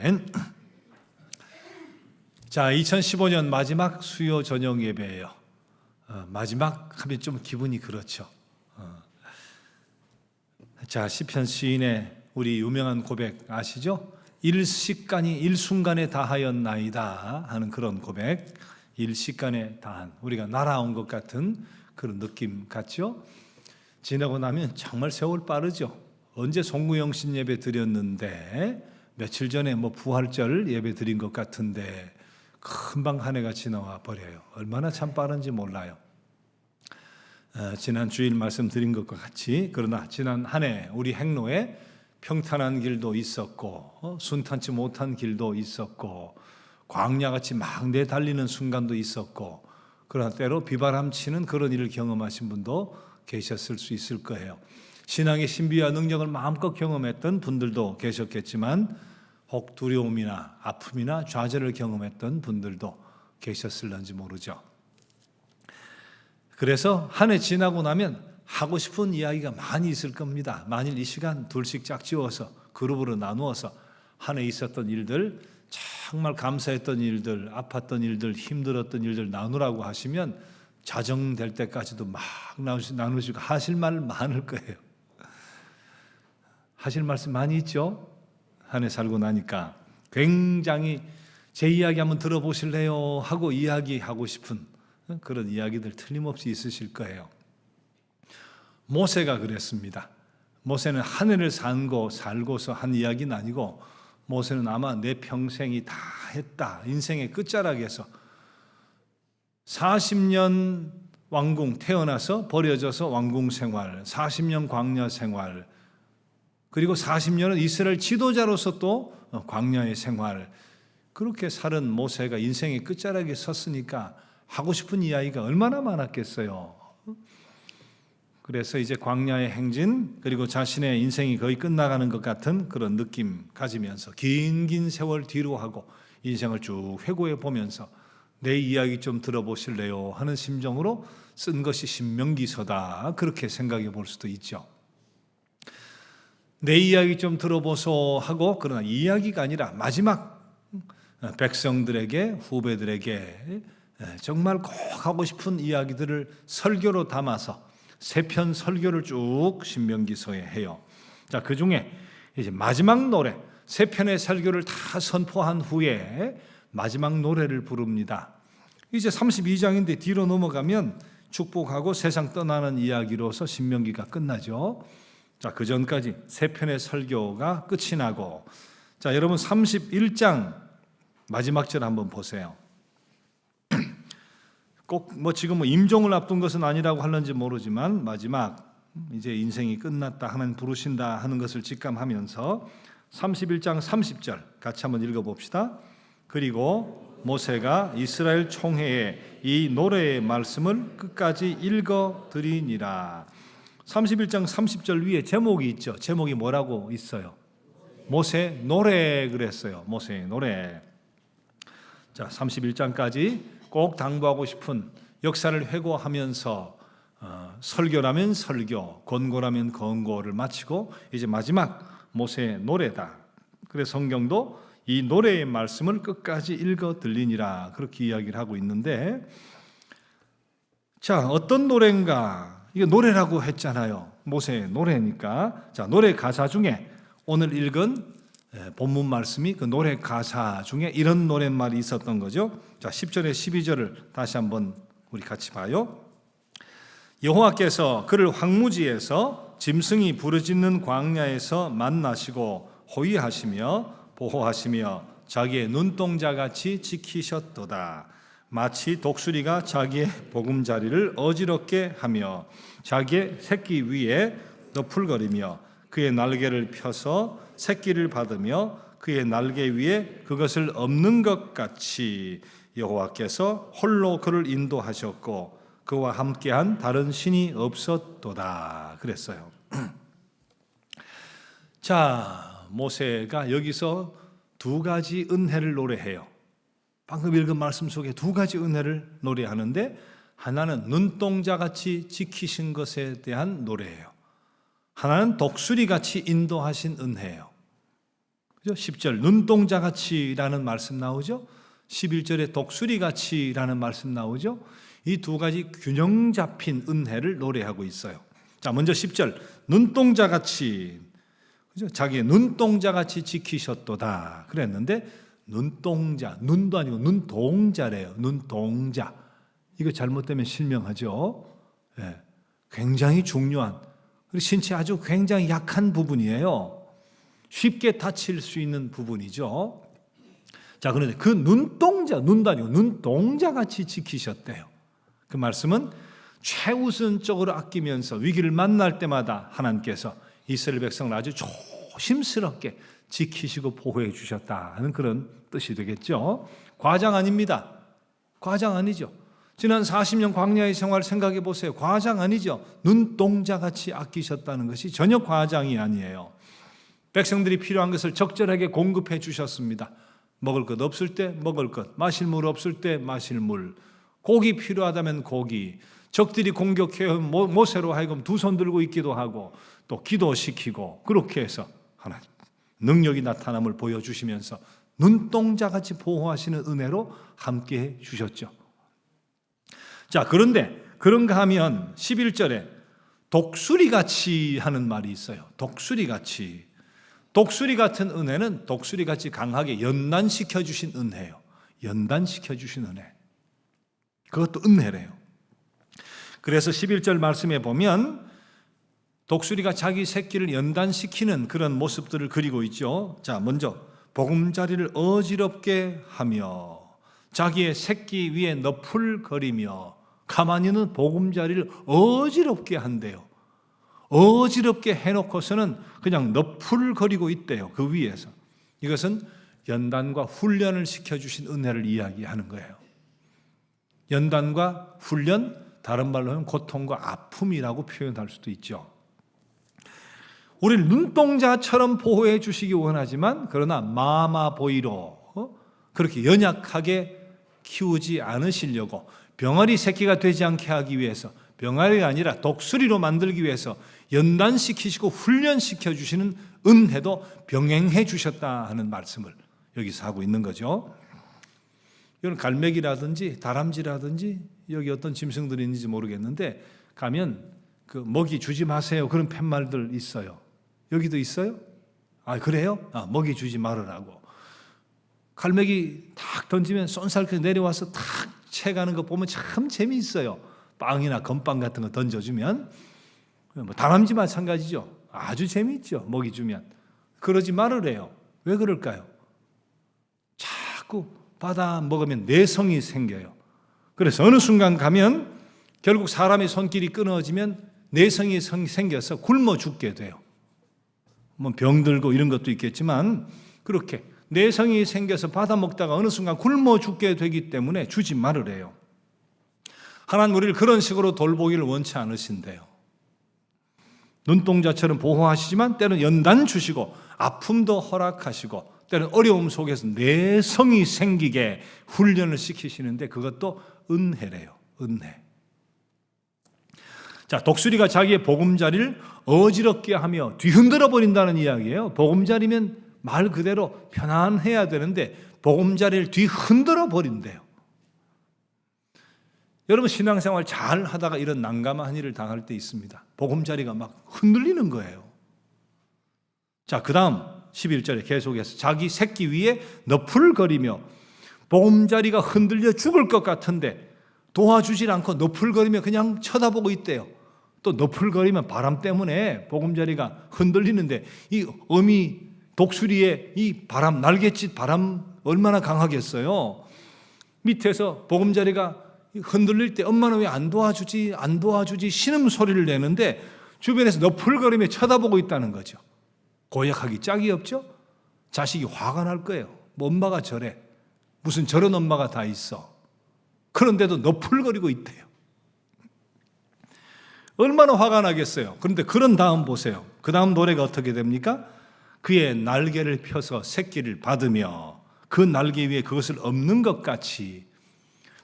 아멘. 자, 2015년 마지막 수요 저녁 예배예요. 마지막 하면 좀 기분이 그렇죠. 자, 시편 시인의 우리 유명한 고백 아시죠? 일시간이 일순간에 다하였나이다 하는 그런 고백. 일시간에 다한, 우리가 날아온 것 같은 그런 느낌 같죠? 지나고 나면 정말 세월 빠르죠. 언제 송구영신 예배 드렸는데 며칠 전에 부활절 예배 드린 것 같은데 금방 한 해가 지나와 버려요. 얼마나 참 빠른지 몰라요. 지난 주일 말씀드린 것과 같이, 그러나 지난 한 해 우리 행로에 평탄한 길도 있었고 순탄치 못한 길도 있었고 광야같이 막 내달리는 순간도 있었고, 그러나 때로 비바람치는 그런 일을 경험하신 분도 계셨을 수 있을 거예요. 신앙의 신비와 능력을 마음껏 경험했던 분들도 계셨겠지만 혹 두려움이나 아픔이나 좌절을 경험했던 분들도 계셨을런지 모르죠. 그래서 한 해 지나고 나면 하고 싶은 이야기가 많이 있을 겁니다. 만일 이 시간 둘씩 짝지어서 그룹으로 나누어서 한 해 있었던 일들, 정말 감사했던 일들, 아팠던 일들, 힘들었던 일들 나누라고 하시면 자정될 때까지도 막 나누시고 하실 말 많을 거예요. 하실 말씀 많이 있죠? 한 해 살고 나니까 굉장히 제 이야기 한번 들어보실래요? 하고 이야기하고 싶은 그런 이야기들 틀림없이 있으실 거예요. 모세가 그랬습니다. 모세는 한 해를 살고서 한 이야기는 아니고, 모세는 아마 내 평생이 다 했다, 인생의 끝자락에서 40년 왕궁, 태어나서 버려져서 왕궁 생활, 40년 광야 생활, 그리고 40년은 이스라엘 지도자로서 또 광야의 생활, 그렇게 살은 모세가 인생의 끝자락에 섰으니까 하고 싶은 이야기가 얼마나 많았겠어요. 그래서 이제 광야의 행진, 그리고 자신의 인생이 거의 끝나가는 것 같은 그런 느낌 가지면서 긴 세월 뒤로 하고 인생을 쭉 회고해 보면서 내 이야기 좀 들어보실래요? 하는 심정으로 쓴 것이 신명기서다, 그렇게 생각해 볼 수도 있죠. 내 이야기 좀 들어보소 하고, 그러나 이야기가 아니라 마지막 백성들에게, 후배들에게 정말 꼭 하고 싶은 이야기들을 설교로 담아서 세 편 설교를 쭉 신명기서에 해요. 자, 그 중에 이제 마지막 노래, 세 편의 설교를 다 선포한 후에 마지막 노래를 부릅니다. 이제 32장인데 뒤로 넘어가면 축복하고 세상 떠나는 이야기로서 신명기가 끝나죠. 자, 그 전까지 세 편의 설교가 끝이 나고, 자, 여러분 31장 마지막 절 한번 보세요. 꼭 지금 임종을 앞둔 것은 아니라고 하는지 모르지만 마지막 이제 인생이 끝났다 하면 부르신다 하는 것을 직감하면서 31장 30절 같이 한번 읽어봅시다. 그리고 모세가 이스라엘 총회에 이 노래의 말씀을 끝까지 읽어드리니라. 31장 30절 위에 제목이 있죠. 제목이 뭐라고 있어요? 모세 노래 그랬어요. 모세 노래. 자, 31장까지 꼭 당부하고 싶은, 역사를 회고하면서 설교라면 설교, 권고라면 권고를 마치고 이제 마지막 모세의 노래다. 그래서 성경도 이 노래의 말씀을 끝까지 읽어 들리니라, 그렇게 이야기를 하고 있는데, 자, 어떤 노래인가? 이거 노래라고 했잖아요. 모세의 노래니까. 자, 노래 가사 중에 오늘 읽은 본문 말씀이 그 노래 가사 중에 이런 노랫말이 있었던 거죠. 자, 10절에 12절을 다시 한번 우리 같이 봐요. 여호와께서 그를 황무지에서 짐승이 부르짖는 광야에서 만나시고 호위하시며 보호하시며 자기의 눈동자같이 지키셨도다. 마치 독수리가 자기의 보금자리를 어지럽게 하며 자기의 새끼 위에 너풀거리며 그의 날개를 펴서 새끼를 받으며 그의 날개 위에 그것을 엎는 것 같이 여호와께서 홀로 그를 인도하셨고 그와 함께한 다른 신이 없었도다, 그랬어요. 자, 모세가 여기서 두 가지 은혜를 노래해요. 방금 읽은 말씀 속에 두 가지 은혜를 노래하는데, 하나는 눈동자같이 지키신 것에 대한 노래예요. 하나는 독수리같이 인도하신 은혜예요. 그죠? 10절 눈동자같이라는 말씀 나오죠. 11절에 독수리같이라는 말씀 나오죠. 이 두 가지 균형 잡힌 은혜를 노래하고 있어요. 자, 먼저 10절 눈동자같이, 그죠? 자기의 눈동자같이 지키셨도다 그랬는데, 눈동자, 눈도 아니고 눈동자래요. 눈동자. 이거 잘못되면 실명하죠. 예, 굉장히 중요한, 그리고 신체 아주 굉장히 약한 부분이에요. 쉽게 다칠 수 있는 부분이죠. 자, 그런데 그 눈동자, 눈도 아니고 눈동자같이 지키셨대요. 그 말씀은 최우선적으로 아끼면서 위기를 만날 때마다 하나님께서 이스라엘 백성을 아주 조심스럽게 지키시고 보호해 주셨다는 그런 뜻이 되겠죠. 과장 아닙니다. 과장 아니죠. 지난 40년 광야의 생활 생각해 보세요. 과장 아니죠. 눈동자같이 아끼셨다는 것이 전혀 과장이 아니에요. 백성들이 필요한 것을 적절하게 공급해 주셨습니다. 먹을 것 없을 때 먹을 것, 마실 물 없을 때 마실 물, 고기 필요하다면 고기, 적들이 공격해 모세로 하여금 두 손 들고 있기도 하고 또 기도시키고, 그렇게 해서 하나님 능력이 나타남을 보여주시면서 눈동자같이 보호하시는 은혜로 함께해 주셨죠. 자, 그런데 그런가 하면 11절에 독수리같이 하는 말이 있어요. 독수리같이. 독수리 같은 은혜는 독수리같이 강하게 연단시켜 주신 은혜예요. 연단시켜 주신 은혜. 그것도 은혜래요. 그래서 11절 말씀에 보면 독수리가 자기 새끼를 연단시키는 그런 모습들을 그리고 있죠. 자, 먼저 보금자리를 어지럽게 하며 자기의 새끼 위에 너풀거리며, 가만히는 보금자리를 어지럽게 한대요. 어지럽게 해놓고서는 그냥 너풀거리고 있대요. 그 위에서. 이것은 연단과 훈련을 시켜주신 은혜를 이야기하는 거예요. 연단과 훈련, 다른 말로 하면 고통과 아픔이라고 표현할 수도 있죠. 우리를 눈동자처럼 보호해 주시기 원하지만, 그러나 마마보이로 그렇게 연약하게 키우지 않으시려고, 병아리 새끼가 되지 않게 하기 위해서, 병아리가 아니라 독수리로 만들기 위해서 연단시키시고 훈련시켜 주시는 은혜도 병행해 주셨다 하는 말씀을 여기서 하고 있는 거죠. 이건 갈매기라든지 다람쥐라든지 여기 어떤 짐승들이 있는지 모르겠는데 가면 그 먹이 주지 마세요 그런 팻말들 있어요. 여기도 있어요? 아, 그래요? 아, 먹이 주지 말으라고. 갈매기 탁 던지면 쏜살같이 내려와서 탁 채가는 거 보면 참 재미있어요. 빵이나 건빵 같은 거 던져주면. 뭐 다람쥐 마찬가지죠. 아주 재미있죠. 먹이 주면. 그러지 말으래요. 왜 그럴까요? 자꾸 받아 먹으면 내성이 생겨요. 그래서 어느 순간 가면 결국 사람의 손길이 끊어지면 내성이 생겨서 굶어 죽게 돼요. 뭐 병들고 이런 것도 있겠지만 그렇게 내성이 생겨서 받아 먹다가 어느 순간 굶어 죽게 되기 때문에 주지 말으래요. 하나님 우리를 그런 식으로 돌보기를 원치 않으신대요. 눈동자처럼 보호하시지만 때로는 연단 주시고 아픔도 허락하시고 때로는 어려움 속에서 내성이 생기게 훈련을 시키시는데 그것도 은혜래요. 은혜. 자, 독수리가 자기의 보금자리를 어지럽게 하며 뒤흔들어 버린다는 이야기예요. 보금자리면 말 그대로 편안해야 되는데 보금자리를 뒤흔들어 버린대요. 여러분 신앙생활 잘 하다가 이런 난감한 일을 당할 때 있습니다. 보금자리가 막 흔들리는 거예요. 자, 그 다음 11절에 계속해서 자기 새끼 위에 너풀거리며, 보금자리가 흔들려 죽을 것 같은데 도와주질 않고 너풀거리며 그냥 쳐다보고 있대요. 또 너풀거리면 바람 때문에 보금자리가 흔들리는데 이 어미 독수리의 이 바람, 날갯짓 바람 얼마나 강하겠어요. 밑에서 보금자리가 흔들릴 때 엄마는 왜 안 도와주지 신음소리를 내는데 주변에서 너풀거리며 쳐다보고 있다는 거죠. 고약하기 짝이 없죠. 자식이 화가 날 거예요. 뭐 엄마가 저래, 무슨 저런 엄마가 다 있어. 그런데도 너풀거리고 있대요. 얼마나 화가 나겠어요. 그런데 그런 다음 보세요. 그 다음 노래가 어떻게 됩니까? 그의 날개를 펴서 새끼를 받으며 그 날개 위에 그것을 엎는 것 같이,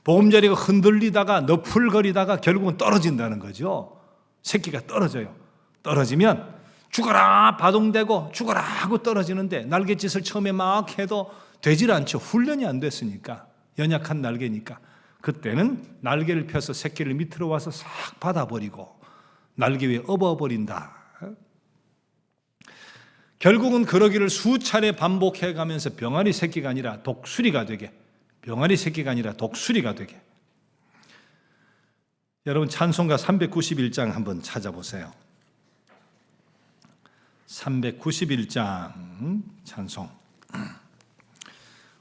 보금자리가 흔들리다가 너풀거리다가 결국은 떨어진다는 거죠. 새끼가 떨어져요. 떨어지면 죽어라 바동되고 죽어라 하고 떨어지는데 날갯짓을 처음에 막 해도 되질 않죠. 훈련이 안 됐으니까, 연약한 날개니까. 그때는 날개를 펴서 새끼를 밑으로 와서 싹 받아버리고 날개 위에 업어버린다. 결국은 그러기를 수차례 반복해 가면서 병아리 새끼가 아니라 독수리가 되게, 병아리 새끼가 아니라 독수리가 되게. 여러분 찬송가 391장 한번 찾아보세요. 391장 찬송.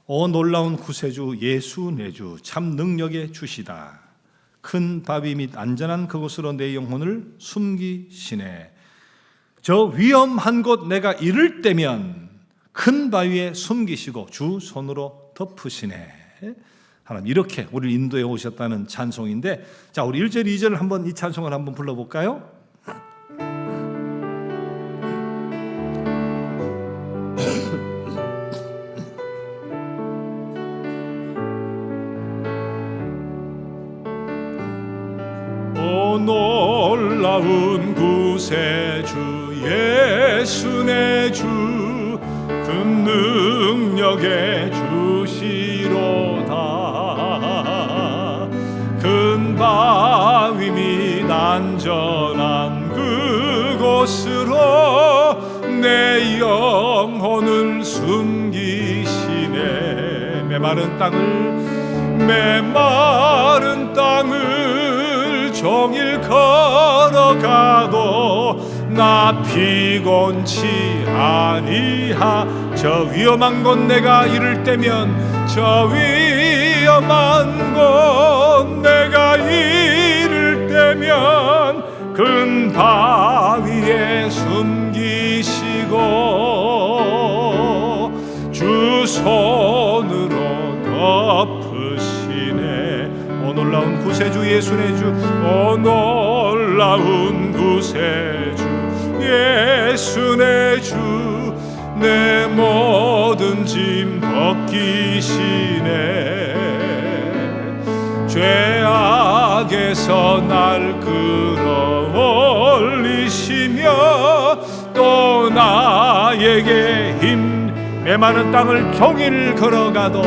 오 놀라운 구세주 예수 내 주 참 능력의 주시다. 큰 바위 및 안전한 그곳으로 내 영혼을 숨기시네. 저 위험한 곳 내가 이를 때면 큰 바위에 숨기시고 주 손으로 덮으시네. 하나님 이렇게 우리를 인도해 오셨다는 찬송인데, 자 우리 1절 2절을 한번 이 찬송을 한번 불러볼까요? 오 놀라운 구세주 예수 내 주 큰 능력의 주시로다. 큰 바위 및 안전한 그곳으로 내 영혼을 숨기시네. 메마른 땅을 종일 걸어가도 나 피곤치 아니하. 저 위험한 곳 내가 이를 때면, 저 위험한 곳 내가 이를 때면 큰 바위에 숨기시고 주 손으로 덮으시네. 오 놀라운 구세주 예수 내 주, 오 놀라운 구세주 예수 내 주 내 모든 짐 벗기시네. 죄악에서 날 끌어올리시며 또 나에게 힘. 메마른 땅을 종일 걸어가도,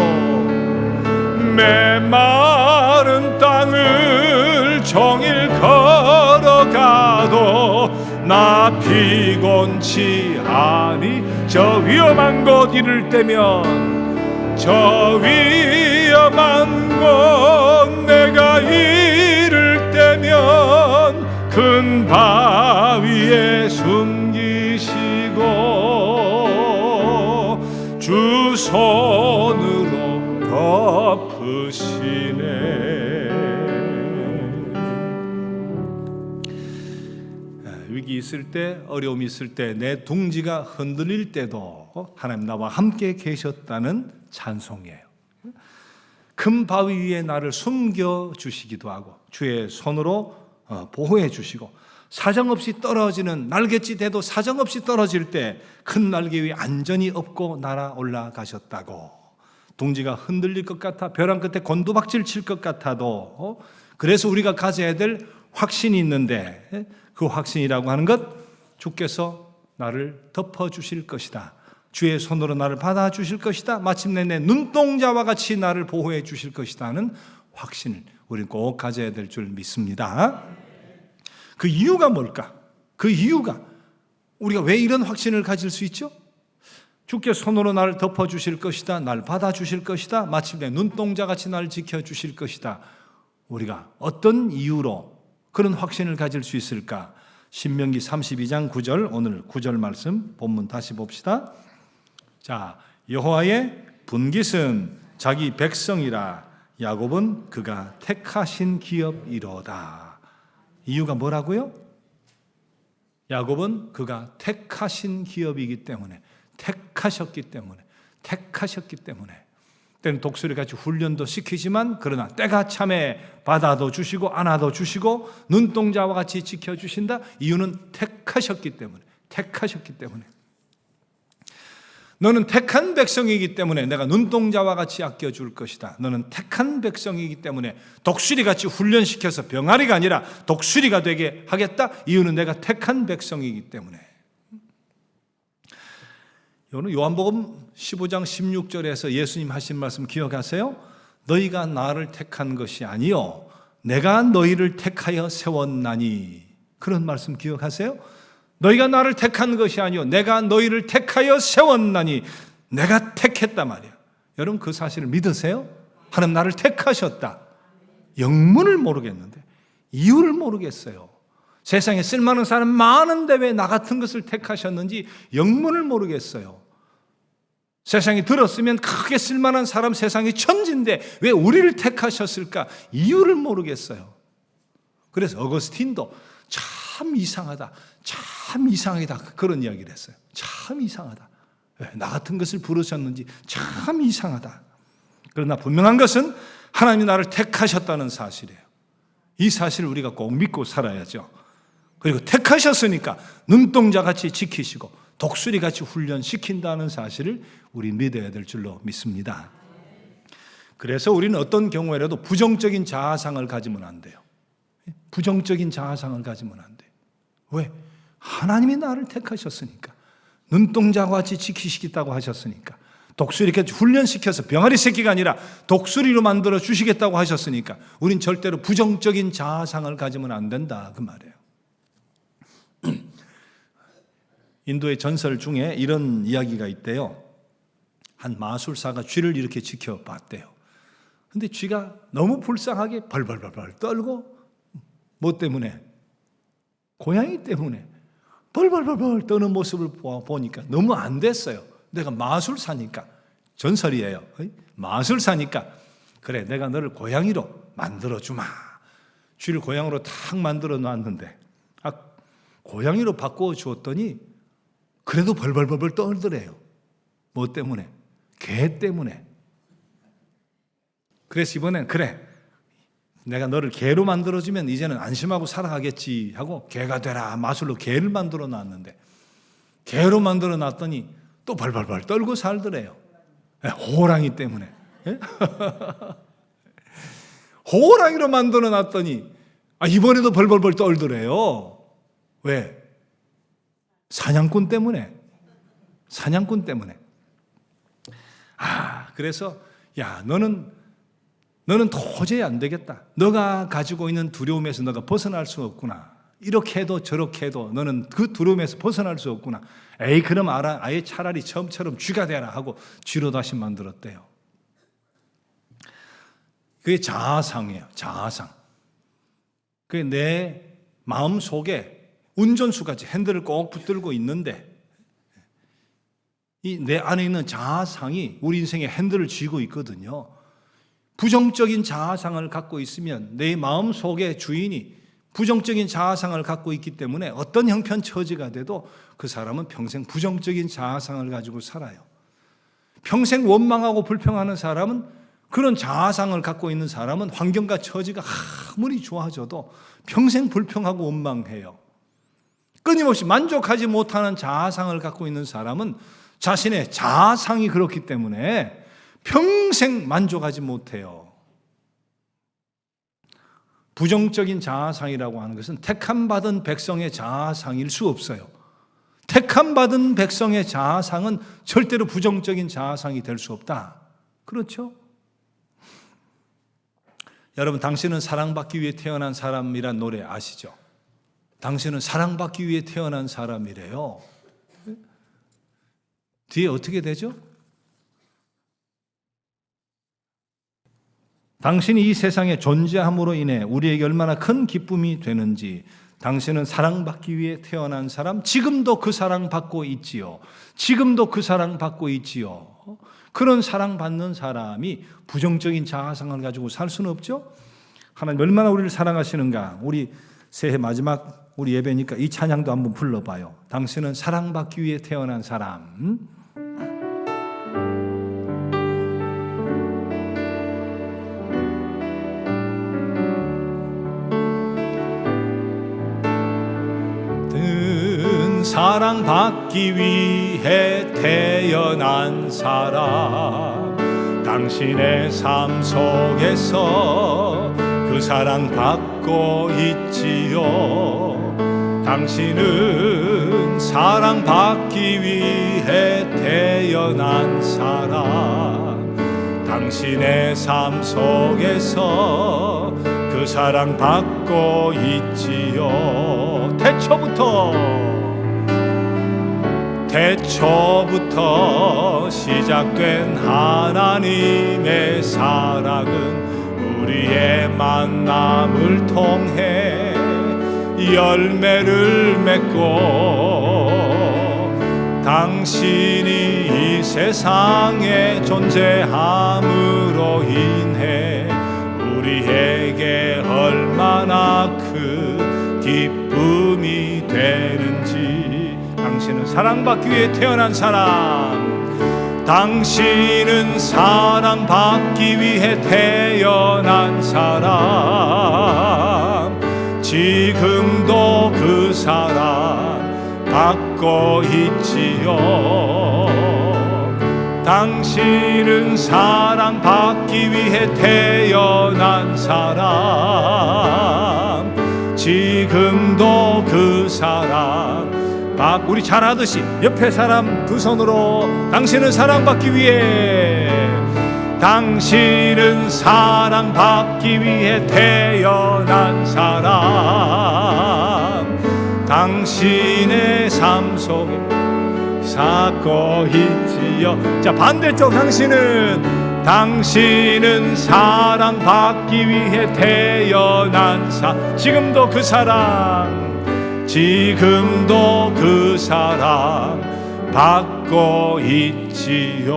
메마른 땅을 종일 걸어가도 나 피곤치 아니. 저 위험한 곳 이를 때면, 저 위험한 곳 내가 이를 때면 큰 바위에 숨기시고 주 손으로 덮으시네. 위기 있을 때, 어려움이 있을 때, 내 둥지가 흔들릴 때도 하나님 나와 함께 계셨다는 찬송이에요. 큰 바위 위에 나를 숨겨주시기도 하고 주의 손으로 보호해 주시고, 사정없이 떨어지는 날갯짓해도 사정없이 떨어질 때 큰 날개 위에 안전히 업고 날아 올라가셨다고. 둥지가 흔들릴 것 같아, 벼랑 끝에 곤두박질 칠 것 같아도 그래서 우리가 가져야 될 확신이 있는데, 그 확신이라고 하는 것, 주께서 나를 덮어주실 것이다, 주의 손으로 나를 받아주실 것이다, 마침내 내 눈동자와 같이 나를 보호해 주실 것이다 하는 확신을 우리는 꼭 가져야 될 줄 믿습니다. 그 이유가 뭘까? 그 이유가, 우리가 왜 이런 확신을 가질 수 있죠? 주께 손으로 나를 덮어주실 것이다, 날 받아주실 것이다, 마침내 눈동자같이 나를 지켜주실 것이다. 우리가 어떤 이유로 그런 확신을 가질 수 있을까? 신명기 32장 9절, 오늘 9절 말씀 본문 다시 봅시다. 자, 여호와의 분깃은 자기 백성이라, 야곱은 그가 택하신 기업이로다. 이유가 뭐라고요? 야곱은 그가 택하신 기업이기 때문에, 택하셨기 때문에 때는 독수리같이 훈련도 시키지만, 그러나 때가 참에 받아도 주시고 안아도 주시고 눈동자와 같이 지켜주신다. 이유는 택하셨기 때문에. 너는 택한 백성이기 때문에 내가 눈동자와 같이 아껴줄 것이다. 너는 택한 백성이기 때문에 독수리같이 훈련시켜서 병아리가 아니라 독수리가 되게 하겠다. 이유는 내가 택한 백성이기 때문에. 여러분 요한복음 15장 16절에서 예수님 하신 말씀 기억하세요? 너희가 나를 택한 것이 아니요 내가 너희를 택하여 세웠나니. 그런 말씀 기억하세요? 너희가 나를 택한 것이 아니요 내가 너희를 택하여 세웠나니. 내가 택했단 말이에요. 여러분 그 사실을 믿으세요? 하나님 나를 택하셨다. 영문을 모르겠는데, 이유를 모르겠어요. 세상에 쓸만한 사람 많은데 왜 나 같은 것을 택하셨는지 영문을 모르겠어요. 세상에 들었으면 크게 쓸만한 사람 세상에 천지인데 왜 우리를 택하셨을까? 이유를 모르겠어요. 그래서 어거스틴도 참 이상하다, 참 이상하다 그런 이야기를 했어요. 참 이상하다. 왜 나 같은 것을 부르셨는지 참 이상하다. 그러나 분명한 것은 하나님이 나를 택하셨다는 사실이에요. 이 사실을 우리가 꼭 믿고 살아야죠. 그리고 택하셨으니까 눈동자같이 지키시고 독수리같이 훈련시킨다는 사실을 우리 믿어야 될 줄로 믿습니다. 그래서 우리는 어떤 경우에라도 부정적인 자아상을 가지면 안 돼요. 부정적인 자아상을 가지면 안 돼요. 왜? 하나님이 나를 택하셨으니까. 눈동자같이 지키시겠다고 하셨으니까. 독수리같이 훈련시켜서 병아리 새끼가 아니라 독수리로 만들어 주시겠다고 하셨으니까 우린 절대로 부정적인 자아상을 가지면 안 된다 그 말이에요. 인도의 전설 중에 이런 이야기가 있대요. 한 마술사가 쥐를 이렇게 지켜봤대요. 근데 쥐가 너무 불쌍하게 벌벌벌 떨고, 뭐 때문에? 고양이 때문에 벌벌벌 떠는 모습을 보니까 너무 안 됐어요. 내가 마술사니까, 전설이에요. 마술사니까 그래 내가 너를 고양이로 만들어주마. 쥐를 고양이로 탁 만들어 놨는데 고양이로 바꿔 주었더니 그래도 벌벌벌 떨더래요. 뭐 때문에? 개 때문에. 그래서 이번엔 그래 내가 너를 개로 만들어주면 이제는 안심하고 살아가겠지 하고 개가 되라 마술로 개를 만들어 놨는데 개로 만들어 놨더니 또 벌벌벌 떨고 살더래요. 호랑이 때문에. 호랑이로 만들어 놨더니 이번에도 벌벌벌 떨더래요. 왜? 사냥꾼 때문에. 사냥꾼 때문에. 그래서 야 너는 도저히 안 되겠다. 너가 가지고 있는 두려움에서 너가 벗어날 수 없구나. 이렇게 해도 저렇게 해도 너는 그 두려움에서 벗어날 수 없구나. 에이 그럼 아예 차라리 처음처럼 쥐가 되라 하고 쥐로 다시 만들었대요. 그게 자아상이에요. 자아상. 그게 내 마음 속에 운전수같이 핸들을 꼭 붙들고 있는데 이 내 안에 있는 자아상이 우리 인생의 핸들을 쥐고 있거든요. 부정적인 자아상을 갖고 있으면 내 마음 속의 주인이 부정적인 자아상을 갖고 있기 때문에 어떤 형편 처지가 돼도 그 사람은 평생 부정적인 자아상을 가지고 살아요. 평생 원망하고 불평하는 사람은, 그런 자아상을 갖고 있는 사람은 환경과 처지가 아무리 좋아져도 평생 불평하고 원망해요. 끊임없이 만족하지 못하는 자아상을 갖고 있는 사람은 자신의 자아상이 그렇기 때문에 평생 만족하지 못해요. 부정적인 자아상이라고 하는 것은 택함받은 백성의 자아상일 수 없어요. 택함받은 백성의 자아상은 절대로 부정적인 자아상이 될 수 없다. 그렇죠? 여러분, 당신은 사랑받기 위해 태어난 사람이란 노래 아시죠? 당신은 사랑받기 위해 태어난 사람이래요. 뒤에 어떻게 되죠? 당신이 이 세상에 존재함으로 인해 우리에게 얼마나 큰 기쁨이 되는지, 당신은 사랑받기 위해 태어난 사람, 지금도 그 사랑받고 있지요. 지금도 그 사랑받고 있지요. 그런 사랑받는 사람이 부정적인 자아상을 가지고 살 수는 없죠. 하나님 얼마나 우리를 사랑하시는가. 우리 새해 마지막 우리 예배니까 이 찬양도 한번 불러봐요. 당신은 사랑받기 위해 태어난 사람. 사랑받기 위해 태어난 사람, 당신의 삶 속에서 그 사랑받고 있지요. 당신은 사랑받기 위해 태어난 사람. 당신의 삶 속에서 그 사랑 받고 있지요. 태초부터 시작된 하나님의 사랑은 우리의 만남을 통해 열매를 맺고 당신이 이 세상에 존재함으로 인해 우리에게 얼마나 큰 기쁨이 되는지. 당신은 사랑받기 위해 태어난 사람. 당신은 사랑받기 위해 태어난 사람. 지금도 그 사랑 받고 있지요. 당신은 사랑받기 위해 태어난 사람. 지금도 그 사랑 우리 잘 아듯이 옆에 사람 두 손으로 당신은 사랑받기 위해, 당신은 사랑받기 위해 태어난 사람. 당신의 삶 속에 쌓고 있지요. 자, 반대쪽 당신은 사랑받기 위해 태어난 지금도 그 사랑, 지금도 그 사랑 받고 있지요.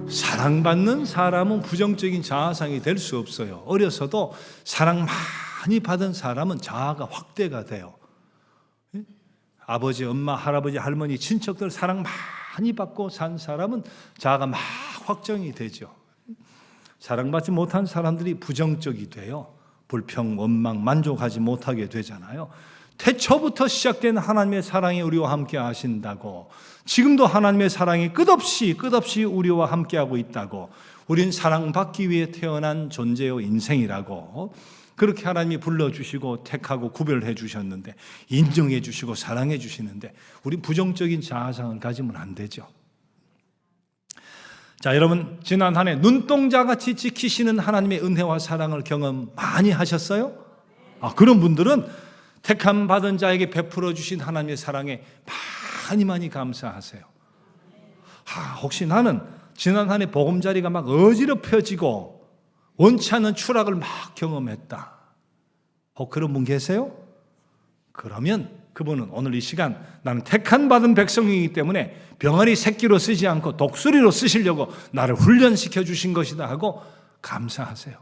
사랑받는 사람은 부정적인 자아상이 될 수 없어요. 어려서도 사랑 많이 받은 사람은 자아가 확대가 돼요. 아버지, 엄마, 할아버지, 할머니, 친척들 사랑 많이 받고 산 사람은 자아가 막 확정이 되죠. 사랑받지 못한 사람들이 부정적이 돼요. 불평, 원망, 만족하지 못하게 되잖아요. 태초부터 시작된 하나님의 사랑이 우리와 함께 하신다고, 지금도 하나님의 사랑이 끝없이 우리와 함께하고 있다고, 우린 사랑받기 위해 태어난 존재요 인생이라고 그렇게 하나님이 불러주시고 택하고 구별해 주셨는데, 인정해 주시고 사랑해 주시는데 우리 부정적인 자아상을 가지면 안 되죠. 자, 여러분, 지난 한 해 눈동자같이 지키시는 하나님의 은혜와 사랑을 경험 많이 하셨어요? 그런 분들은 택함 받은 자에게 베풀어 주신 하나님의 사랑에 많이 감사하세요. 혹시 나는 지난 한 해 보금자리가 막 어지럽혀지고 원치 않는 추락을 막 경험했다, 그런 분 계세요? 그러면 그분은 오늘 이 시간, 나는 택한 받은 백성이기 때문에 병아리 새끼로 쓰지 않고 독수리로 쓰시려고 나를 훈련시켜 주신 것이다 하고 감사하세요.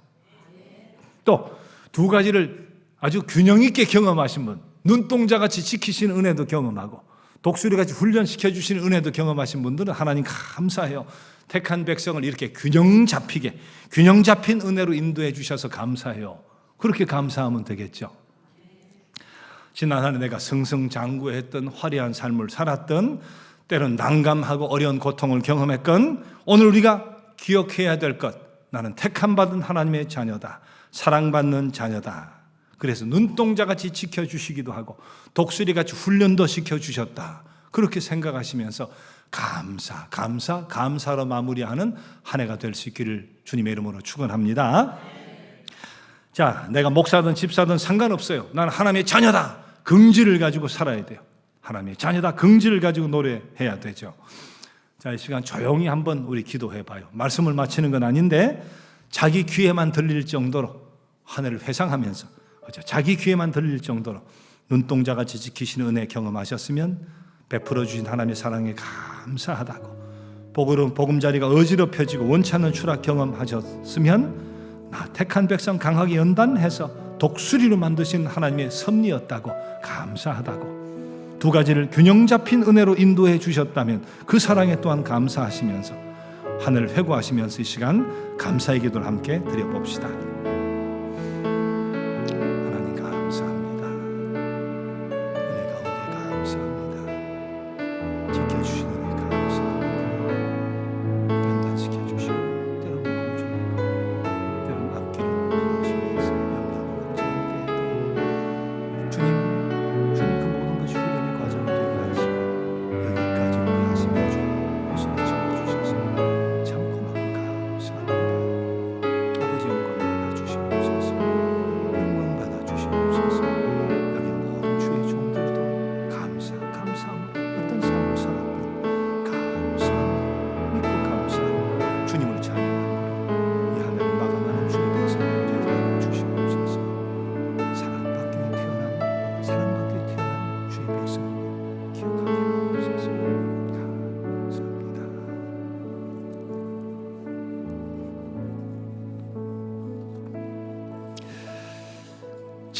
또 두 가지를 아주 균형 있게 경험하신 분, 눈동자같이 지키시는 은혜도 경험하고 독수리같이 훈련시켜 주시는 은혜도 경험하신 분들은 하나님 감사해요. 택한 백성을 이렇게 균형 잡힌 은혜로 인도해 주셔서 감사해요. 그렇게 감사하면 되겠죠. 지난 한 해 내가 승승장구했던 화려한 삶을 살았던, 때론 난감하고 어려운 고통을 경험했건, 오늘 우리가 기억해야 될 것, 나는 택함받은 하나님의 자녀다, 사랑받는 자녀다. 그래서 눈동자같이 지켜주시기도 하고 독수리같이 훈련도 시켜주셨다, 그렇게 생각하시면서 감사로 마무리하는 한 해가 될 수 있기를 주님의 이름으로 축원합니다. 자, 내가 목사든 집사든 상관없어요. 나는 하나님의 자녀다, 긍지를 가지고 살아야 돼요. 하나님의 자녀다, 긍지를 가지고 노래해야 되죠. 자, 이 시간 조용히 한번 우리 기도해 봐요. 말씀을 마치는 건 아닌데 자기 귀에만 들릴 정도로 한 해를 회상하면서, 자기 귀에만 들릴 정도로 눈동자같이 지키시는 은혜 경험하셨으면 베풀어 주신 하나님의 사랑에 감사하다고, 복음자리가 어지럽혀지고 원치 않는 추락 경험하셨으면 나 택한 백성 강하게 연단해서 독수리로 만드신 하나님의 섭리였다고 감사하다고, 두 가지를 균형 잡힌 은혜로 인도해 주셨다면 그 사랑에 또한 감사하시면서 하늘을 회고하시면서 이 시간 감사의 기도를 함께 드려봅시다. 하나님 감사합니다. 은혜 가운데 감사합니다. 지켜주신 은혜 감사합니다. 변단시켜 주시고 때로는 멈추고 때로는 앞길을 보시면서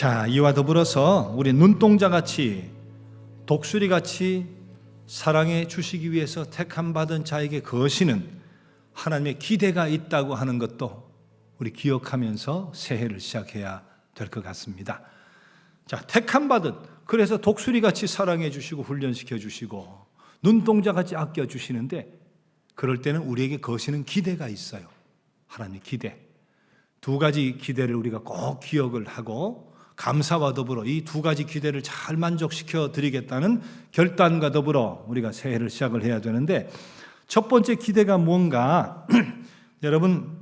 자, 이와 더불어서 우리 눈동자같이 독수리같이 사랑해 주시기 위해서 택함 받은 자에게 거시는 하나님의 기대가 있다고 하는 것도 우리 기억하면서 새해를 시작해야 될 것 같습니다. 자, 택함 받은, 그래서 독수리같이 사랑해 주시고 훈련시켜 주시고 눈동자같이 아껴 주시는데, 그럴 때는 우리에게 거시는 기대가 있어요. 하나님의 기대. 두 가지 기대를 우리가 꼭 기억을 하고 감사와 더불어 이 두 가지 기대를 잘 만족시켜 드리겠다는 결단과 더불어 우리가 새해를 시작을 해야 되는데, 첫 번째 기대가 뭔가 여러분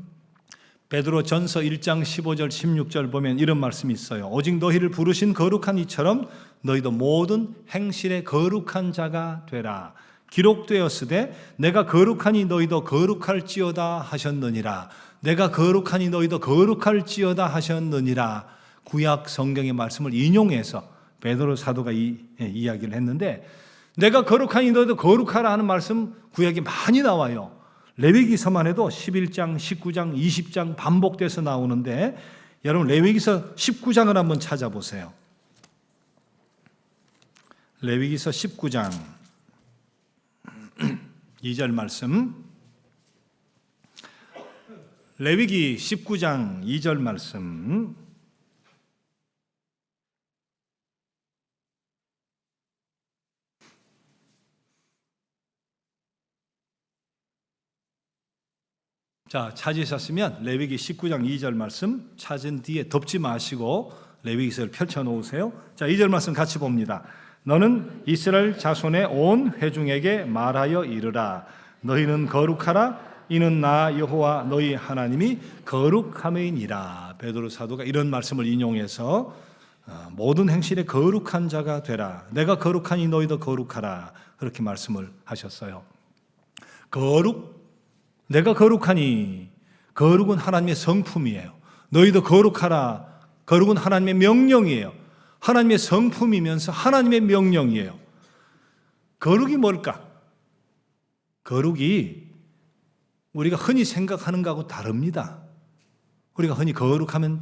베드로 전서 1장 15절 16절 보면 이런 말씀이 있어요. 오직 너희를 부르신 거룩한 이처럼 너희도 모든 행실에 거룩한 자가 되라. 기록되었으되 내가 거룩하니 너희도 거룩할지어다 하셨느니라. 내가 거룩하니 너희도 거룩할지어다 하셨느니라. 구약 성경의 말씀을 인용해서 베드로 사도가 이야기를 했는데, 내가 거룩하니 너희도 거룩하라 하는 말씀 구약이 많이 나와요. 레위기서만 해도 11장, 19장, 20장 반복돼서 나오는데, 여러분 레위기서 19장을 한번 찾아보세요. 레위기서 19장 2절 말씀. 레위기 19장 2절 말씀. 자, 찾으셨으면 레위기 19장 2절 말씀 찾은 뒤에 덮지 마시고 레위기서를 펼쳐 놓으세요. 자, 2절 말씀 같이 봅니다. 너는 이스라엘 자손의 온 회중에게 말하여 이르라. 너희는 거룩하라. 이는 나 여호와 너희 하나님이 거룩함이니라. 베드로 사도가 이런 말씀을 인용해서 모든 행실에 거룩한 자가 되라. 내가 거룩하니 너희도 거룩하라. 그렇게 말씀을 하셨어요. 거룩, 내가 거룩하니, 거룩은 하나님의 성품이에요. 너희도 거룩하라. 거룩은 하나님의 명령이에요. 하나님의 성품이면서 하나님의 명령이에요. 거룩이 뭘까? 거룩이 우리가 흔히 생각하는 것하고 다릅니다. 우리가 흔히 거룩하면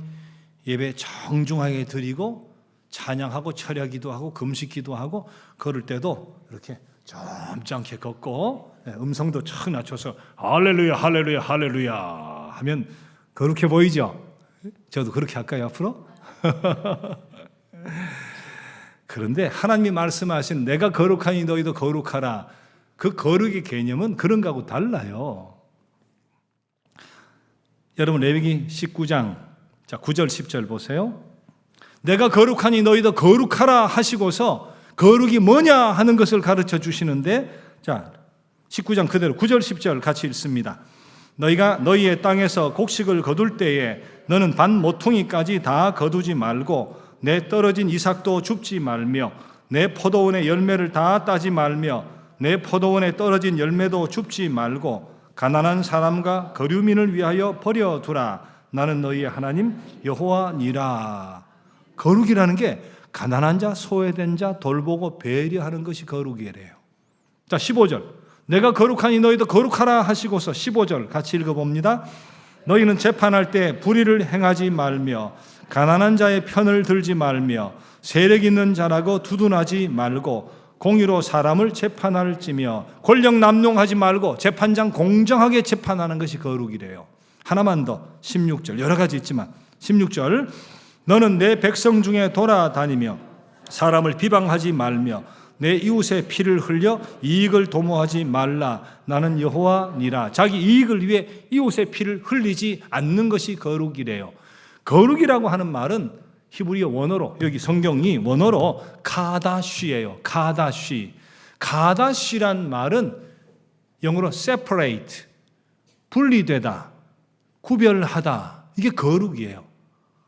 예배 정중하게 드리고 찬양하고 철야기도 하고 금식기도 하고, 걸을 때도 이렇게 점잖게 걷고 음성도 척 낮춰서 할렐루야 할렐루야 할렐루야 하면 거룩해 보이죠? 저도 그렇게 할까요 앞으로? 그런데 하나님이 말씀하신 내가 거룩하니 너희도 거룩하라, 그 거룩의 개념은 그런 거하고 달라요. 여러분 레위기 19장 자 9절 10절 보세요. 내가 거룩하니 너희도 거룩하라 하시고서 거룩이 뭐냐 하는 것을 가르쳐 주시는데, 자 19장 그대로 9절 10절 같이 읽습니다. 너희가 너희의 땅에서 곡식을 거둘 때에 너는 반 모퉁이까지 다 거두지 말고 내 떨어진 이삭도 줍지 말며 내 포도원의 열매를 다 따지 말며 내 포도원에 떨어진 열매도 줍지 말고 가난한 사람과 거류민을 위하여 버려두라. 나는 너희의 하나님 여호와니라. 거룩이라는 게 가난한 자, 소외된 자 돌보고 배려하는 것이 거룩이래요. 자 15절 내가 거룩하니 너희도 거룩하라 하시고서 15절 같이 읽어봅니다. 너희는 재판할 때 불의를 행하지 말며 가난한 자의 편을 들지 말며 세력 있는 자라고 두둔하지 말고 공의로 사람을 재판할지며 권력 남용하지 말고 재판장 공정하게 재판하는 것이 거룩이래요. 하나만 더 16절 여러 가지 있지만 16절 너는 내 백성 중에 돌아다니며 사람을 비방하지 말며 내 이웃의 피를 흘려 이익을 도모하지 말라. 나는 여호와니라. 자기 이익을 위해 이웃의 피를 흘리지 않는 것이 거룩이래요. 거룩이라고 하는 말은 히브리어 원어로, 여기 성경이 원어로 카다쉬예요. 카다쉬. 카다쉬란 말은 영어로 separate, 분리되다, 구별하다. 이게 거룩이에요.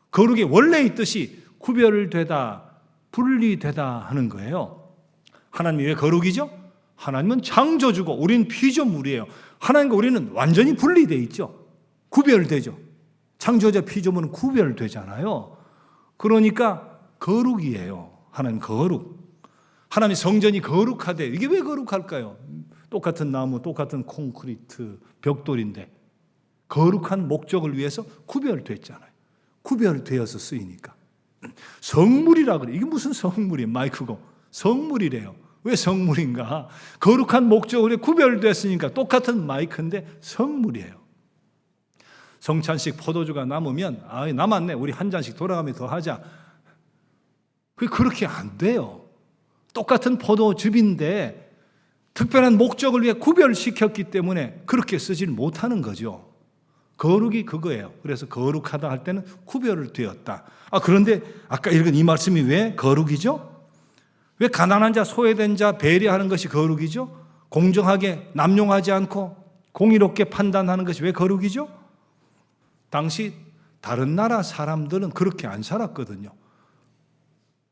거룩의 원래의 뜻이 구별되다, 분리되다 하는 거예요. 하나님이 왜 거룩이죠? 하나님은 창조주고 우리는 피조물이에요. 하나님과 우리는 완전히 분리되어 있죠. 구별되죠. 창조자 피조물은 구별되잖아요. 그러니까 거룩이에요. 하나님 거룩. 하나님 성전이 거룩하대. 이게 왜 거룩할까요? 똑같은 나무, 똑같은 콘크리트, 벽돌인데 거룩한 목적을 위해서 구별됐잖아요. 구별되어서 쓰이니까. 성물이라 그래. 이게 무슨 성물이에요? 마이크고. 성물이래요. 왜 성물인가? 거룩한 목적으로 구별됐으니까 똑같은 마이크인데 성물이에요. 성찬식 포도주가 남으면 남았네. 우리 한 잔씩 돌아가며 더 하자. 그렇게 안 돼요. 똑같은 포도즙인데 특별한 목적을 위해 구별시켰기 때문에 그렇게 쓰질 못하는 거죠. 거룩이 그거예요. 그래서 거룩하다 할 때는 구별을 되었다. 그런데 아까 읽은 이 말씀이 왜 거룩이죠? 왜 가난한 자, 소외된 자 배려하는 것이 거룩이죠? 공정하게 남용하지 않고 공의롭게 판단하는 것이 왜 거룩이죠? 당시 다른 나라 사람들은 그렇게 안 살았거든요.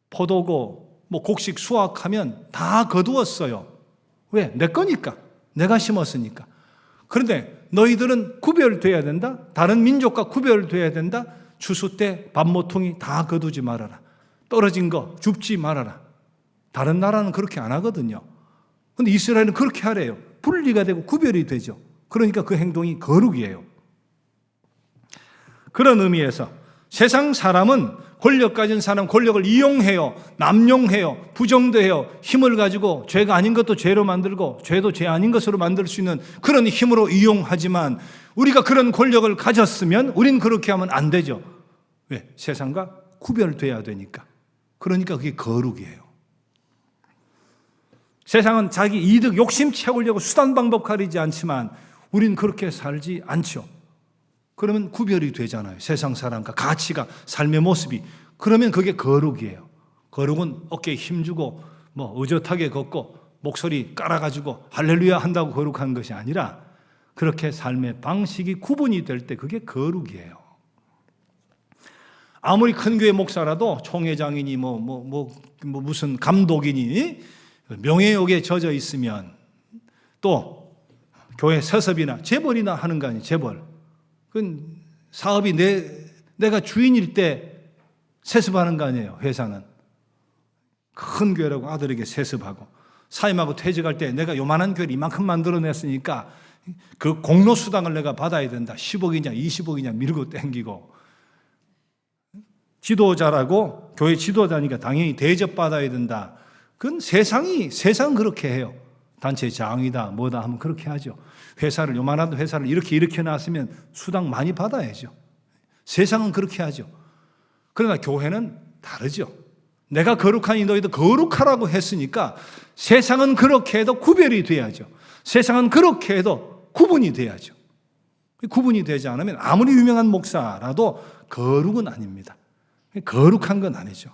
포도고 곡식 수확하면 다 거두었어요. 왜? 내 거니까. 내가 심었으니까. 그런데 너희들은 구별돼야 된다. 다른 민족과 구별돼야 된다. 추수 때 밥 모퉁이 다 거두지 말아라. 떨어진 거 줍지 말아라. 다른 나라는 그렇게 안 하거든요. 그런데 이스라엘은 그렇게 하래요. 분리가 되고 구별이 되죠. 그러니까 그 행동이 거룩이에요. 그런 의미에서 세상 사람은 권력 가진 사람 권력을 이용해요. 남용해요. 부정도해요. 힘을 가지고 죄가 아닌 것도 죄로 만들고 죄도 죄 아닌 것으로 만들 수 있는 그런 힘으로 이용하지만 우리가 그런 권력을 가졌으면 우린 그렇게 하면 안 되죠. 왜? 세상과 구별돼야 되니까. 그러니까 그게 거룩이에요. 세상은 자기 이득 욕심 채우려고 수단 방법 가리지 않지만 우린 그렇게 살지 않죠. 그러면 구별이 되잖아요. 세상 사람과 가치가 삶의 모습이. 그러면 그게 거룩이에요. 거룩은 어깨에 힘주고 의젓하게 걷고 목소리 깔아가지고 할렐루야 한다고 거룩한 것이 아니라 그렇게 삶의 방식이 구분이 될 때 그게 거룩이에요. 아무리 큰 교회 목사라도 총회장이니 무슨 감독이니 명예욕에 젖어 있으면 또 교회 세습이나 재벌이나 하는 거 아니에요. 재벌. 그건 사업이 내가 주인일 때 세습하는 거 아니에요. 회사는. 큰 교회라고 아들에게 세습하고 사임하고 퇴직할 때 내가 요만한 교회를 이만큼 만들어냈으니까 그 공로수당을 내가 받아야 된다. 10억이냐 20억이냐 밀고 땡기고 지도자라고 교회 지도자니까 당연히 대접받아야 된다. 그건 세상은 그렇게 해요. 단체 장이다 뭐다 하면 그렇게 하죠. 회사를 요만한 회사를 이렇게 일으켜놨으면 수당 많이 받아야죠. 세상은 그렇게 하죠. 그러나 교회는 다르죠. 내가 거룩하니 너희도 거룩하라고 했으니까 세상은 그렇게 해도 구별이 돼야죠. 세상은 그렇게 해도 구분이 돼야죠. 구분이 되지 않으면 아무리 유명한 목사라도 거룩은 아닙니다. 거룩한 건 아니죠.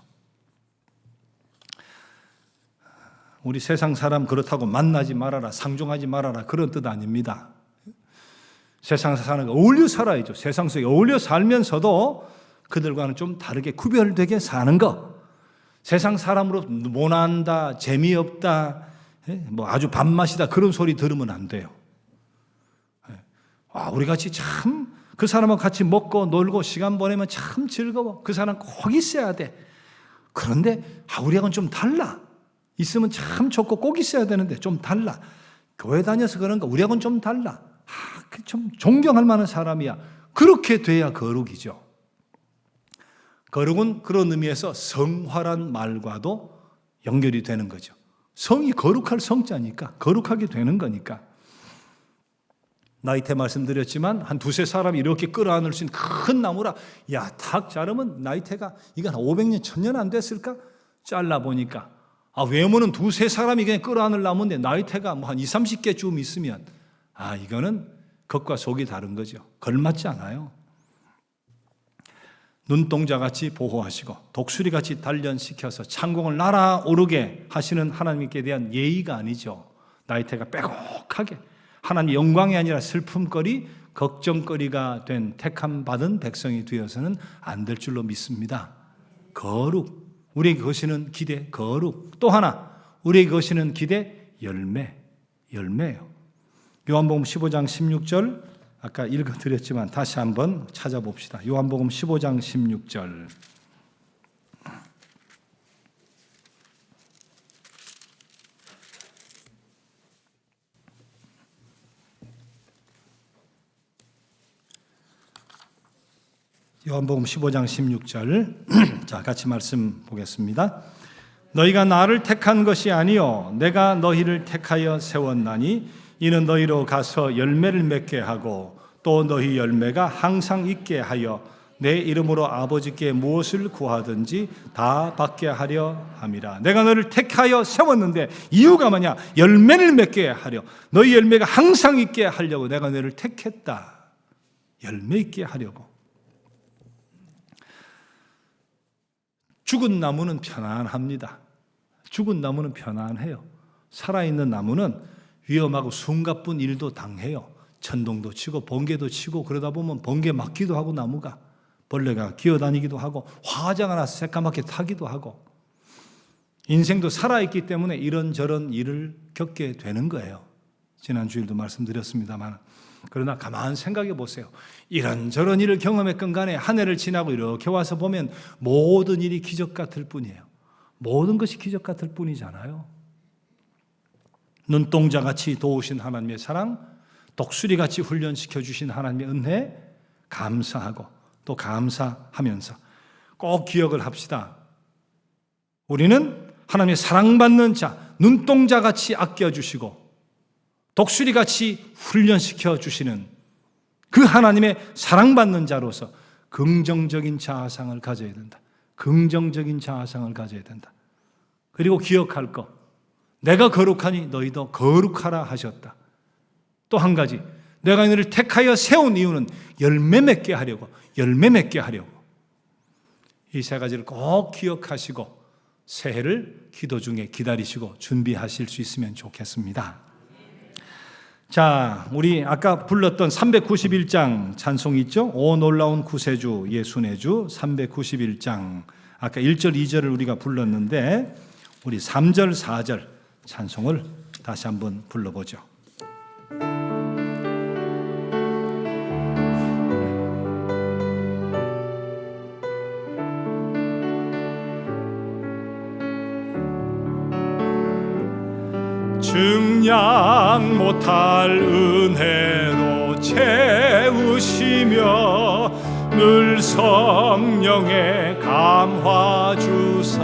우리 세상 사람 그렇다고 만나지 말아라, 상종하지 말아라 그런 뜻 아닙니다. 세상 사람과 어울려 살아야죠. 세상 속에 어울려 살면서도 그들과는 좀 다르게 구별되게 사는 것. 세상 사람으로 모난다, 재미없다, 아주 밥맛이다 그런 소리 들으면 안 돼요. 우리 같이 참 그 사람하고 같이 먹고 놀고 시간 보내면 참 즐거워. 그 사람 꼭 있어야 돼. 그런데 우리하고는 좀 달라. 있으면 참 좋고 꼭 있어야 되는데 좀 달라. 교회 다녀서 그런가 우리하고는 좀 달라. 좀 존경할 만한 사람이야. 그렇게 돼야 거룩이죠. 거룩은 그런 의미에서 성화란 말과도 연결이 되는 거죠. 성이 거룩할 성자니까 거룩하게 되는 거니까. 나이테 말씀드렸지만 한 두세 사람이 이렇게 끌어안을 수 있는 큰 나무라 탁 자르면 나이테가 이거 한 500년 1000년 안 됐을까? 잘라보니까 외모는 두세 사람이 그냥 끌어안을 나무인데 나이테가 한 20, 30개쯤 있으면 이거는 겉과 속이 다른 거죠. 걸맞지 않아요. 눈동자같이 보호하시고 독수리같이 단련시켜서 창공을 날아오르게 하시는 하나님께 대한 예의가 아니죠. 나이테가 빼곡하게 하나님 영광이 아니라 슬픔거리, 걱정거리가 된 택함 받은 백성이 되어서는 안 될 줄로 믿습니다. 거룩, 우리에게 거시는 기대, 거룩. 또 하나, 우리에게 거시는 기대, 열매예요. 요한복음 15장 16절, 아까 읽어드렸지만 다시 한번 찾아봅시다. 요한복음 15장 16절. 요한복음 15장 16절 자, 같이 말씀 보겠습니다. 너희가 나를 택한 것이 아니요 내가 너희를 택하여 세웠나니 이는 너희로 가서 열매를 맺게 하고 또 너희 열매가 항상 있게 하여 내 이름으로 아버지께 무엇을 구하든지 다 받게 하려 함이라. 내가 너를 택하여 세웠는데 이유가 뭐냐? 열매를 맺게 하려. 너희 열매가 항상 있게 하려고 내가 너를 택했다. 열매 있게 하려고. 죽은 나무는 편안합니다. 죽은 나무는 편안해요. 살아있는 나무는 위험하고 숨가쁜 일도 당해요. 천둥도 치고 번개도 치고 그러다 보면 번개 맞기도 하고 나무가 벌레가 기어다니기도 하고 화자가 나서 새까맣게 타기도 하고 인생도 살아있기 때문에 이런저런 일을 겪게 되는 거예요. 지난 주일도 말씀드렸습니다만 그러나 가만 생각해 보세요. 이런저런 일을 경험했건 간에 한 해를 지나고 이렇게 와서 보면 모든 일이 기적 같을 뿐이에요. 모든 것이 기적 같을 뿐이잖아요. 눈동자같이 도우신 하나님의 사랑, 독수리같이 훈련시켜 주신 하나님의 은혜 감사하고 또 감사하면서 꼭 기억을 합시다. 우리는 하나님의 사랑받는 자, 눈동자같이 아껴주시고 독수리같이 훈련시켜 주시는 그 하나님의 사랑받는 자로서 긍정적인 자아상을 가져야 된다. 긍정적인 자아상을 가져야 된다. 그리고 기억할 것, 내가 거룩하니 너희도 거룩하라 하셨다. 또 한 가지, 내가 너희를 택하여 세운 이유는 열매 맺게 하려고, 열매 맺게 하려고. 이 세 가지를 꼭 기억하시고 새해를 기도 중에 기다리시고 준비하실 수 있으면 좋겠습니다. 자, 우리 아까 불렀던 391장 찬송 있죠? 오 놀라운 구세주 예수의 주 391장 아까 1절 2절을 우리가 불렀는데 우리 3절 4절 찬송을 다시 한번 불러보죠. 증량 못할 은혜로 채우시며 늘 성령의 감화 주사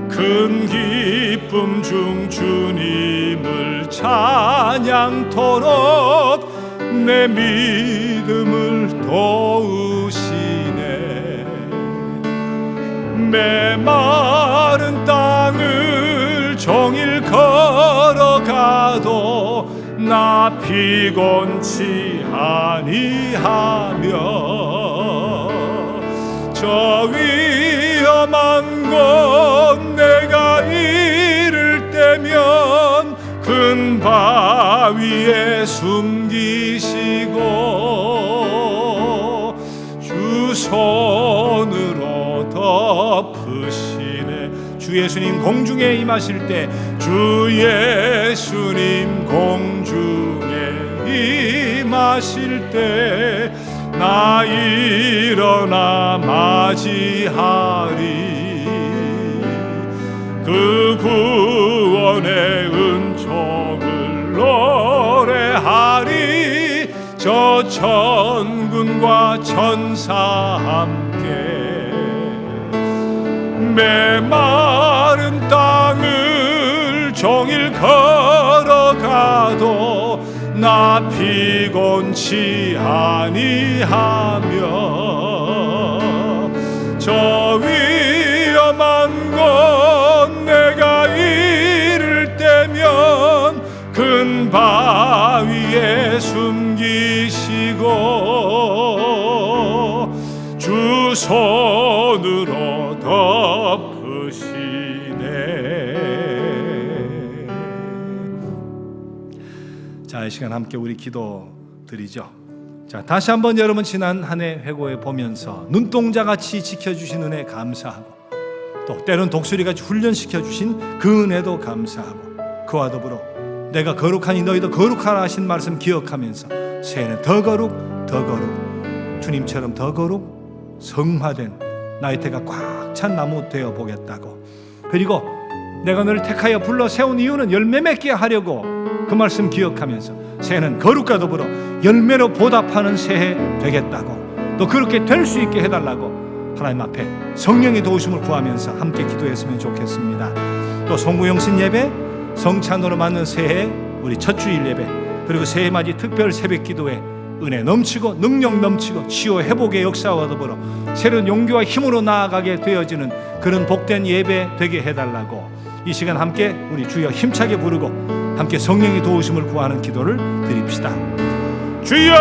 큰 기쁨 중 주님을 찬양토록 내 믿음을 도우시네. 메마른 땅을 종일 걸어가도 나 피곤치 아니하며 저 위험한 곳 내가 이를 때면 큰 바위에 숨기시고 주 손으로 덮으시네. 주 예수님 공중에 임하실 때 주 예수님 공중에 임하실 때 나 일어나 맞이하리. 그 구원의 은총을 노래하리. 저 천군과 천사 함께 메마른 땅을 종일 걸어가도 나 피곤치 아니하며 저 위험한 곳 내가 이를 때면 큰 바위에 숨기시고 주 손으로 덮으시네. 자, 이 시간 함께 우리 기도 드리죠. 자, 다시 한번 여러분 지난 한 해 회고해 보면서 눈동자같이 지켜주신 은혜 감사하고 또 때론 독수리같이 훈련시켜 주신 그 은혜도 감사하고 그와 더불어 내가 거룩하니 너희도 거룩하라 하신 말씀 기억하면서 새해는 더 거룩 주님처럼 더 거룩 성화된 나의 태가 꽉 찬 나무 되어 보겠다고. 그리고 내가 너를 택하여 불러 세운 이유는 열매 맺게 하려고 그 말씀 기억하면서 새해는 거룩과 더불어 열매로 보답하는 새해 되겠다고, 또 그렇게 될 수 있게 해달라고 하나님 앞에 성령의 도우심을 구하면서 함께 기도했으면 좋겠습니다. 또 송구영신 예배, 성찬으로 맞는 새해 우리 첫 주일 예배, 그리고 새해 맞이 특별 새벽 기도회 은혜 넘치고 능력 넘치고 치유 회복의 역사와 더불어 새로운 용기와 힘으로 나아가게 되어지는 그런 복된 예배 되게 해달라고 이 시간 함께 우리 주여 힘차게 부르고 함께 성령의 도우심을 구하는 기도를 드립시다. 주여!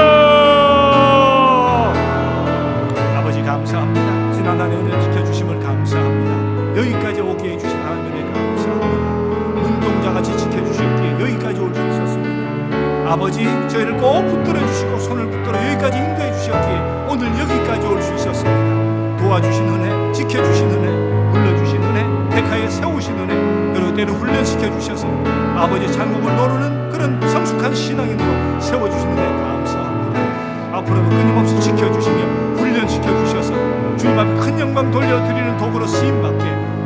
아버지 감사합니다. 지난 한 해 은혜 지켜주심을 감사합니다. 여기까지 오게 해주신 하나님의 은혜 감사합니다. 눈동자같이 지켜주셨기에 여기까지 올 수 있었습니다. 아버지 저희를 꼭 붙들어 주시고 손을 붙들어 여기까지 인도해 주셨기에 오늘 여기까지 올 수 있었습니다. 도와주신 은혜, 지켜주신 은혜, 불러주신 은혜, 택하에 세우신 은혜, 그리고 때로 훈련시켜 주셔서 아버지 장국을 노르는 그런 성숙한 신앙인으로 세워주신 은혜 감사합니다. 앞으로도 끊임없이 지켜주시며 훈련시켜 주셔서 주님 앞에 큰 영광 돌려드리는 도구로 쓰임받게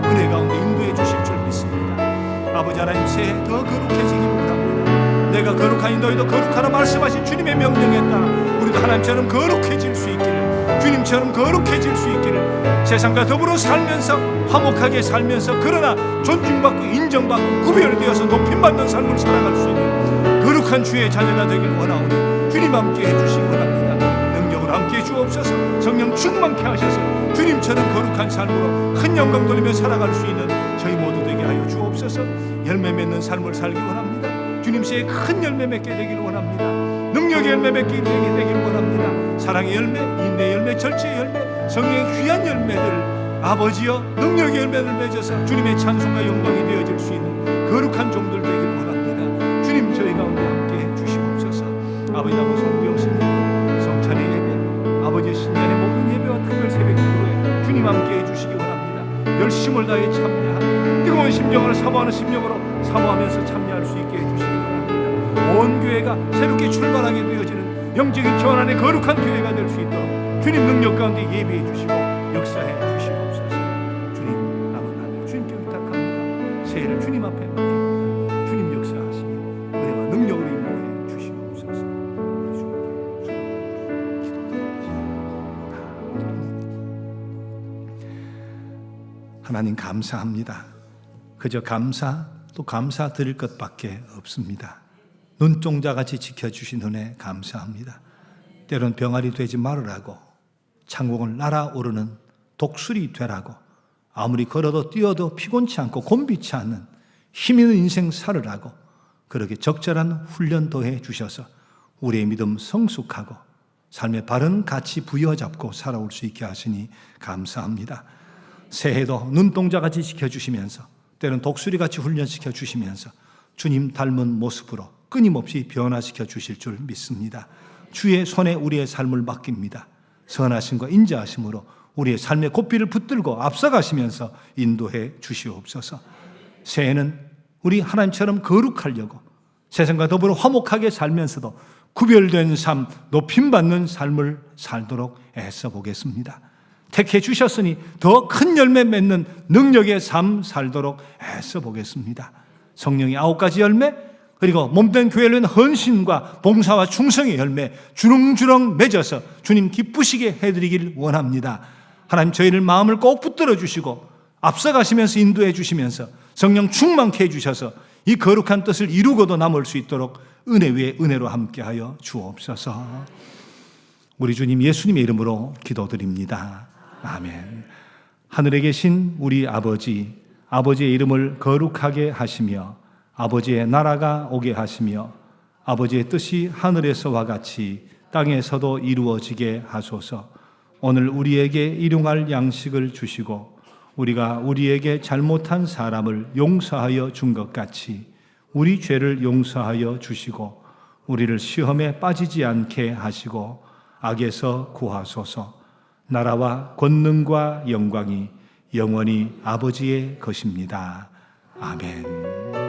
은혜 가운데 인도해 주실 줄 믿습니다. 아버지 하나님 새해 더 거룩해지기를 원합니다. 내가 거룩하니 너희도 거룩하라 말씀하신 주님의 명령에 따라 우리도 하나님처럼 거룩해질 수 있기를, 주님처럼 거룩해질 수 있기를, 세상과 더불어 살면서 화목하게 살면서 그러나 존중받고 인정받고 구별되어서 높임받는 삶을 살아갈 수 있는 거룩한 주의 자녀가 되길 원하오니 주님 함께 해주시기 원합니다. 능력을 함께 주옵소서. 성령 충만케 하셔서 주님처럼 거룩한 삶으로 큰 영광 돌리며 살아갈 수 있는 저희 모두 되게 하여 주옵소서. 열매 맺는 삶을 살기 원합니다. 주님 새에 큰 열매 맺게 되기를 원합니다. 능력의 열매 맺게 되기를 원합니다. 사랑의 열매, 인내의 열매, 절제의 열매, 성령의 귀한 열매들 아버지여 능력의 열매를 맺어서 주님의 찬송과 영광이 되어질 수 있는 거룩한 종들 되기를 원합니다. 주님 저희 가운데 함께해 주시옵소서. 아버지 남은 송구영신 예배, 성찬의 예배, 아버지 신년의 모든 예배와 특별 새벽 기도에 주님 함께해 주시기 원합니다. 열심을 다해 참여하는 뜨거운 심정을 사모하는 심령으로 사모하면서 참여할 수 있게 해주시기 바랍니다. 온 교회가 새롭게 출발하게 되어지는 영적인 전환의 거룩한 교회가 될 수 있도록 주님 능력 가운데 예배해 주시고 역사해 주시옵소서. 주님 남은 한 해 주님께 부탁합니다. 새해를 주님 앞에 맡깁니다. 주님 역사하시며 은혜와 능력으로 인도해 주시옵소서. 하나님 감사합니다. 그저 감사 또 감사 드릴 것밖에 없습니다. 눈동자같이 지켜주신 은혜 감사합니다. 때론 병아리 되지 말으라고, 창공을 날아오르는 독수리 되라고, 아무리 걸어도 뛰어도 피곤치 않고 곤비치 않는 힘 있는 인생 살으라고 그렇게 적절한 훈련 더해 주셔서 우리의 믿음 성숙하고 삶의 바른 가치 부여잡고 살아올 수 있게 하시니 감사합니다. 새해도 눈동자같이 지켜주시면서 때는 독수리같이 훈련시켜 주시면서 주님 닮은 모습으로 끊임없이 변화시켜 주실 줄 믿습니다. 주의 손에 우리의 삶을 맡깁니다. 선하심과 인자하심으로 우리의 삶의 고삐를 붙들고 앞서가시면서 인도해 주시옵소서. 새해는 우리 하나님처럼 거룩하려고 세상과 더불어 화목하게 살면서도 구별된 삶, 높임받는 삶을 살도록 애써 보겠습니다. 택해 주셨으니 더 큰 열매 맺는 능력의 삶 살도록 애써 보겠습니다. 성령의 9가지 열매, 그리고 몸된 교회를 위한 헌신과 봉사와 충성의 열매 주렁주렁 맺어서 주님 기쁘시게 해드리길 원합니다. 하나님 저희를 마음을 꼭 붙들어 주시고 앞서가시면서 인도해 주시면서 성령 충만케 해주셔서 이 거룩한 뜻을 이루고도 남을 수 있도록 은혜 위에 은혜로 함께하여 주옵소서. 우리 주님 예수님의 이름으로 기도드립니다. 아멘. 하늘에 계신 우리 아버지, 아버지의 이름을 거룩하게 하시며 아버지의 나라가 오게 하시며 아버지의 뜻이 하늘에서와 같이 땅에서도 이루어지게 하소서. 오늘 우리에게 일용할 양식을 주시고 우리가 우리에게 잘못한 사람을 용서하여 준 것 같이 우리 죄를 용서하여 주시고 우리를 시험에 빠지지 않게 하시고 악에서 구하소서. 나라와 권능과 영광이 영원히 아버지의 것입니다. 아멘.